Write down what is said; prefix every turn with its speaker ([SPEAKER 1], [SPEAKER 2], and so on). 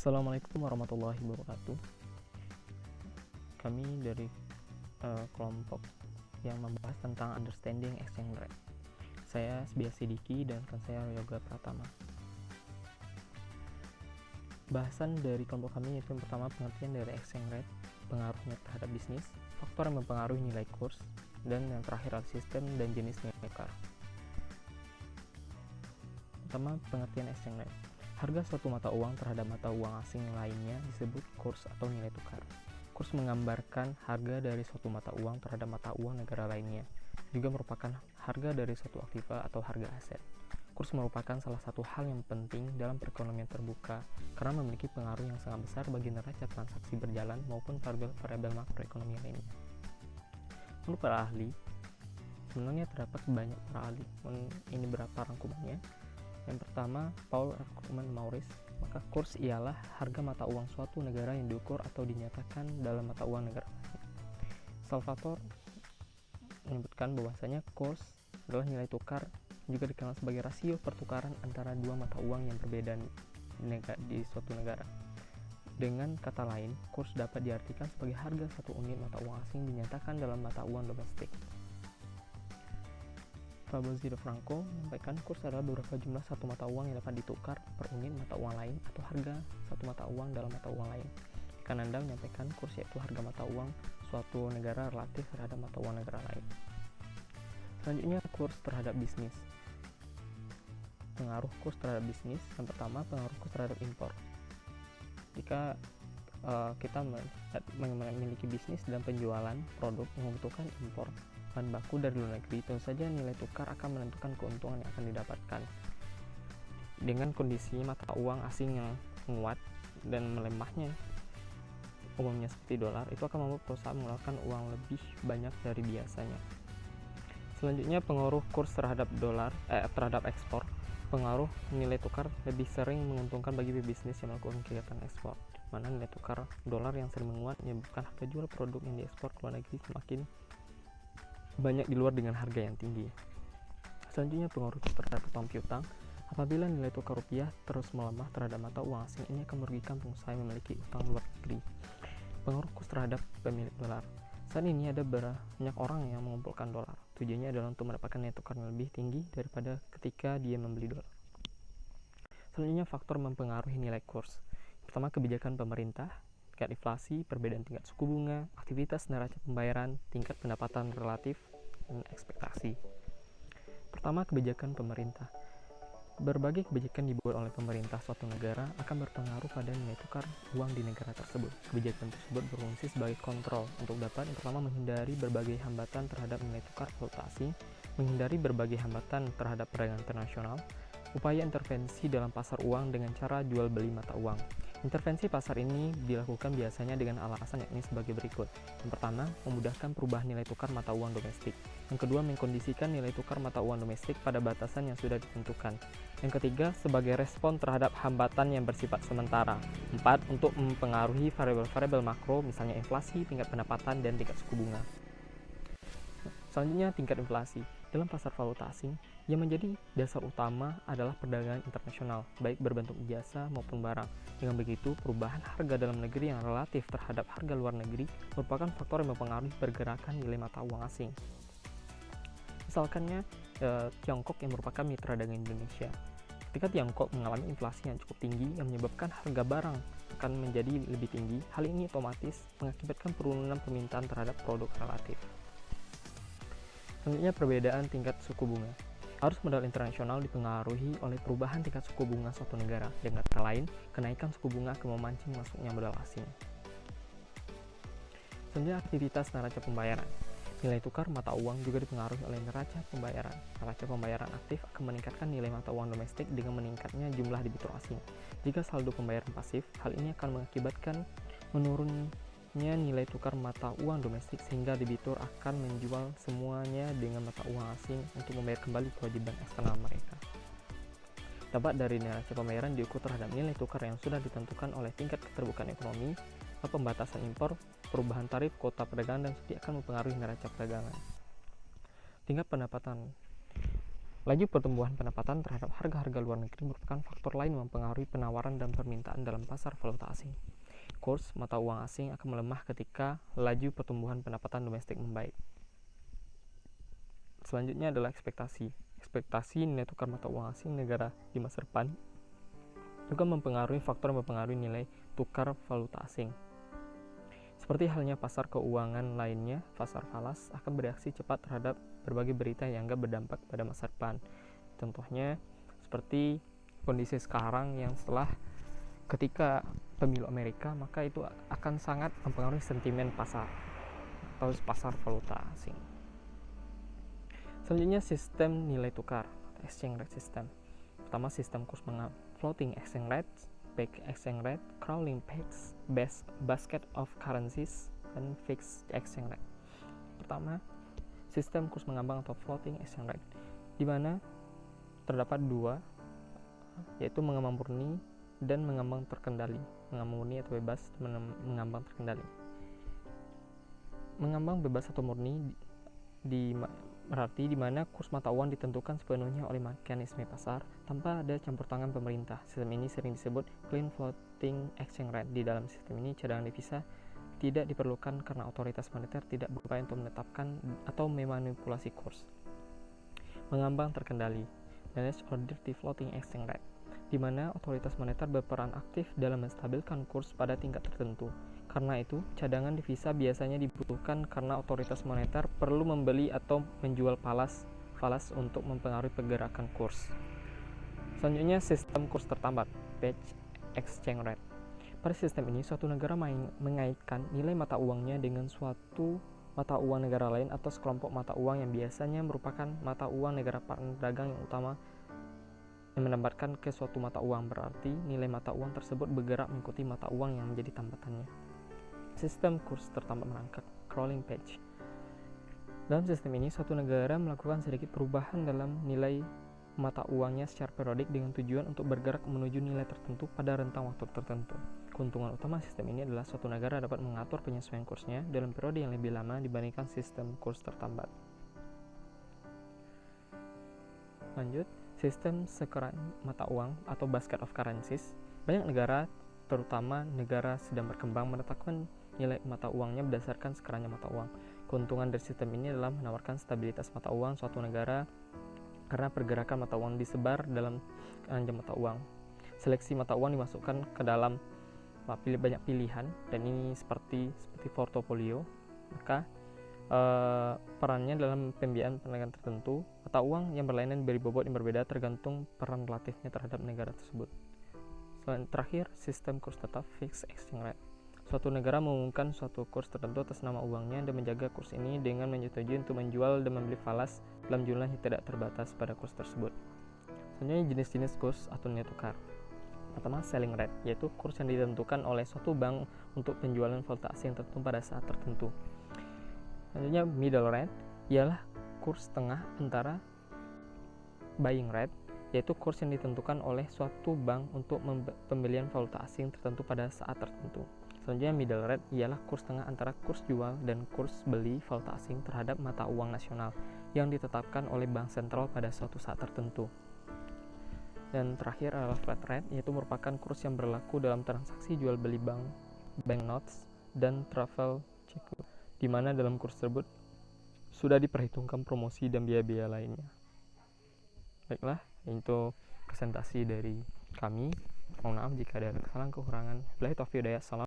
[SPEAKER 1] Assalamualaikum warahmatullahi wabarakatuh. Kami dari kelompok yang membahas tentang understanding exchange rate. Saya Sbiar Sidiki dan rekan saya Yoga Pratama. Bahasan dari kelompok kami yaitu yang pertama pengertian dari exchange rate, pengaruhnya terhadap bisnis, faktor yang mempengaruhi nilai kurs, dan yang terakhir adalah sistem dan jenis nilai tukar. Pertama, pengertian exchange rate. Harga suatu mata uang terhadap mata uang asing lainnya disebut kurs atau nilai tukar. Kurs menggambarkan harga dari suatu mata uang terhadap mata uang negara lainnya, juga merupakan harga dari suatu aktiva atau harga aset. Kurs merupakan salah satu hal yang penting dalam perekonomian terbuka karena memiliki pengaruh yang sangat besar bagi neraca transaksi berjalan maupun variabel makroekonomi lainnya. Menurut para ahli, sebenarnya terdapat banyak para ahli. Ini berapa rangkumannya. Yang pertama, Paul Ekman Maurice, maka kurs ialah harga mata uang suatu negara yang diukur atau dinyatakan dalam mata uang negara lain. Salvatore menyebutkan bahwasanya kurs adalah nilai tukar, juga dikenal sebagai rasio pertukaran antara dua mata uang yang berbeda di suatu negara. Dengan kata lain, kurs dapat diartikan sebagai harga satu unit mata uang asing dinyatakan dalam mata uang domestik. Fabrizio De Franco menyampaikan kurs adalah beberapa jumlah satu mata uang yang dapat ditukar per unit mata uang lain atau harga satu mata uang dalam mata uang lain. Kananda menyampaikan kurs yaitu harga mata uang suatu negara relatif terhadap mata uang negara lain. Selanjutnya, kurs terhadap bisnis. Pengaruh kurs terhadap bisnis. Yang pertama, pengaruh kurs terhadap impor. Jika kita memiliki bisnis dan penjualan produk yang membutuhkan impor bahan baku dari luar negeri, tentu saja nilai tukar akan menentukan keuntungan yang akan didapatkan. Dengan kondisi mata uang asing yang menguat dan melemahnya, umumnya seperti dolar, itu akan membuat perusahaan mengeluarkan uang lebih banyak dari biasanya. Selanjutnya, pengaruh kurs terhadap terhadap ekspor. Pengaruh nilai tukar lebih sering menguntungkan bagi bisnis yang melakukan kegiatan ekspor, mana nilai tukar dolar yang sering menguat menyebabkan harga jual produk yang diekspor ke luar negeri semakin banyak di luar dengan harga yang tinggi. Selanjutnya, pengaruh terhadap utang piutang. Apabila nilai tukar rupiah terus melemah terhadap mata uang asing, ini akan merugikan pengusaha yang memiliki utang luar negeri. Pengaruh kurs terhadap pemilik dolar. Saat ini ada banyak orang yang mengumpulkan dolar. Tujuannya adalah untuk mendapatkan nilai tukar yang lebih tinggi daripada ketika dia membeli dolar. Selanjutnya, faktor mempengaruhi nilai kurs. Pertama, kebijakan pemerintah, tingkat inflasi, perbedaan tingkat suku bunga, aktivitas neraca pembayaran, tingkat pendapatan relatif, dan ekspektasi. Pertama, kebijakan pemerintah. Berbagai kebijakan dibuat oleh pemerintah suatu negara akan berpengaruh pada nilai tukar uang di negara tersebut. Kebijakan tersebut berfungsi sebagai kontrol untuk dapat yang pertama menghindari berbagai hambatan terhadap nilai tukar valuta asing, menghindari berbagai hambatan terhadap perdagangan internasional, upaya intervensi dalam pasar uang dengan cara jual beli mata uang. Intervensi pasar ini dilakukan biasanya dengan alasan yakni sebagai berikut. Yang pertama, memudahkan perubahan nilai tukar mata uang domestik. Yang kedua, mengkondisikan nilai tukar mata uang domestik pada batasan yang sudah ditentukan. Yang ketiga, sebagai respon terhadap hambatan yang bersifat sementara. 4. Untuk mempengaruhi variabel-variabel makro, misalnya inflasi, tingkat pendapatan, dan tingkat suku bunga. Selanjutnya, tingkat inflasi. Dalam pasar valuta asing, yang menjadi dasar utama adalah perdagangan internasional, baik berbentuk jasa maupun barang. Dengan begitu, perubahan harga dalam negeri yang relatif terhadap harga luar negeri merupakan faktor yang mempengaruhi pergerakan nilai mata uang asing. Misalkannya, Tiongkok yang merupakan mitra dagang Indonesia. Ketika Tiongkok mengalami inflasi yang cukup tinggi yang menyebabkan harga barang akan menjadi lebih tinggi, hal ini otomatis mengakibatkan penurunan permintaan terhadap produk relatif. Selanjutnya, perbedaan tingkat suku bunga. Arus modal internasional dipengaruhi oleh perubahan tingkat suku bunga suatu negara. Dengan kata lain, kenaikan suku bunga akan memancing masuknya modal asing. Selanjutnya, aktivitas neraca pembayaran. Nilai tukar mata uang juga dipengaruhi oleh neraca pembayaran. Neraca pembayaran aktif akan meningkatkan nilai mata uang domestik dengan meningkatnya jumlah debitur asing. Jika saldo pembayaran pasif, hal ini akan mengakibatkan menurunnya nilai tukar mata uang domestik sehingga debitur akan menjual semuanya dengan mata uang asing untuk membayar kembali kewajiban eksternal mereka. Dampak dari neraca pembayaran diukur terhadap nilai tukar yang sudah ditentukan oleh tingkat keterbukaan ekonomi, pembatasan impor, perubahan tarif, kuota perdagangan, dan studi akan mempengaruhi neraca perdagangan. Tingkat pendapatan. Laju pertumbuhan pendapatan terhadap harga-harga luar negeri merupakan faktor lain yang mempengaruhi penawaran dan permintaan dalam pasar valuta asing. Kurs mata uang asing akan melemah ketika laju pertumbuhan pendapatan domestik membaik. Selanjutnya adalah ekspektasi. Ekspektasi nilai tukar mata uang asing negara di masa depan juga mempengaruhi faktor yang mempengaruhi nilai tukar valuta asing. Seperti halnya pasar keuangan lainnya, pasar falas akan bereaksi cepat terhadap berbagai berita yang anggap berdampak pada masa depan. Contohnya seperti kondisi sekarang yang setelah ketika pemilu Amerika, maka itu akan sangat mempengaruhi sentimen pasar atau pasar valuta asing. Selanjutnya sistem nilai tukar, exchange rate system. Pertama, sistem kurs floating exchange rate, pegged exchange rate, crawling pegs, basket of currencies, dan fixed exchange rate. Pertama, sistem kurs mengambang atau floating exchange rate, di mana terdapat dua, yaitu mengambang murni dan mengambang terkendali. Mengambang murni atau bebas, mengambang terkendali. Mengambang bebas atau murni berarti di mana kurs mata uang ditentukan sepenuhnya oleh mekanisme pasar tanpa ada campur tangan pemerintah. Sistem ini sering disebut clean floating exchange rate. Di dalam sistem ini cadangan devisa tidak diperlukan karena otoritas moneter tidak berupaya untuk menetapkan atau memanipulasi kurs. Mengambang terkendali, managed or dirty floating exchange rate, di mana otoritas moneter berperan aktif dalam menstabilkan kurs pada tingkat tertentu. Karena itu, cadangan devisa biasanya dibutuhkan karena otoritas moneter perlu membeli atau menjual falas untuk mempengaruhi pergerakan kurs. Selanjutnya, sistem kurs tertambat, pegged exchange rate. Pada sistem ini, suatu negara mengaitkan nilai mata uangnya dengan suatu mata uang negara lain atau sekelompok mata uang yang biasanya merupakan mata uang negara partner dagang yang utama yang menambahkan ke suatu mata uang. Berarti nilai mata uang tersebut bergerak mengikuti mata uang yang menjadi tambatannya. Sistem kurs tertambat merangkak, crawling peg. Dalam sistem ini, suatu negara melakukan sedikit perubahan dalam nilai mata uangnya secara periodik dengan tujuan untuk bergerak menuju nilai tertentu pada rentang waktu tertentu. Keuntungan utama sistem ini adalah suatu negara dapat mengatur penyesuaian kursnya dalam periode yang lebih lama dibandingkan sistem kurs tertambat. Lanjut, sistem sekeran mata uang atau basket of currencies. Banyak negara, terutama negara sedang berkembang, menetapkan nilai mata uangnya berdasarkan sekerannya mata uang. Keuntungan dari sistem ini adalah menawarkan stabilitas mata uang suatu negara karena pergerakan mata uang disebar dalam keranjang mata uang. Seleksi mata uang dimasukkan ke dalam banyak pilihan, dan ini seperti portofolio. Maka perannya dalam pembiayaan perdagangan tertentu, mata uang yang berlainan diberi bobot yang berbeda tergantung peran relatifnya terhadap negara tersebut. Terakhir, sistem kurs tetap fixed exchange rate. Suatu negara mengumumkan suatu kurs tertentu atas nama uangnya dan menjaga kurs ini dengan menyetujui untuk menjual dan membeli falas dalam jumlah yang tidak terbatas pada kurs tersebut. Selanjutnya, jenis-jenis kurs atau nilai tukar. Pertama, selling rate, yaitu kurs yang ditentukan oleh suatu bank untuk penjualan valuta asing tertentu pada saat tertentu. Selanjutnya, middle rate ialah kurs tengah antara buying rate, yaitu kurs yang ditentukan oleh suatu bank untuk pembelian valuta asing tertentu pada saat tertentu. Selanjutnya, middle rate ialah kurs tengah antara kurs jual dan kurs beli valuta asing terhadap mata uang nasional yang ditetapkan oleh bank sentral pada suatu saat tertentu. Dan terakhir adalah flat rate, yaitu merupakan kurs yang berlaku dalam transaksi jual beli banknotes dan travel check, di mana dalam kurs tersebut sudah diperhitungkan promosi dan biaya-biaya lainnya. Baiklah, itu presentasi dari kami. Mohon maaf jika ada kesalahan kekurangan. Billahi taufiq hidayah. Salam.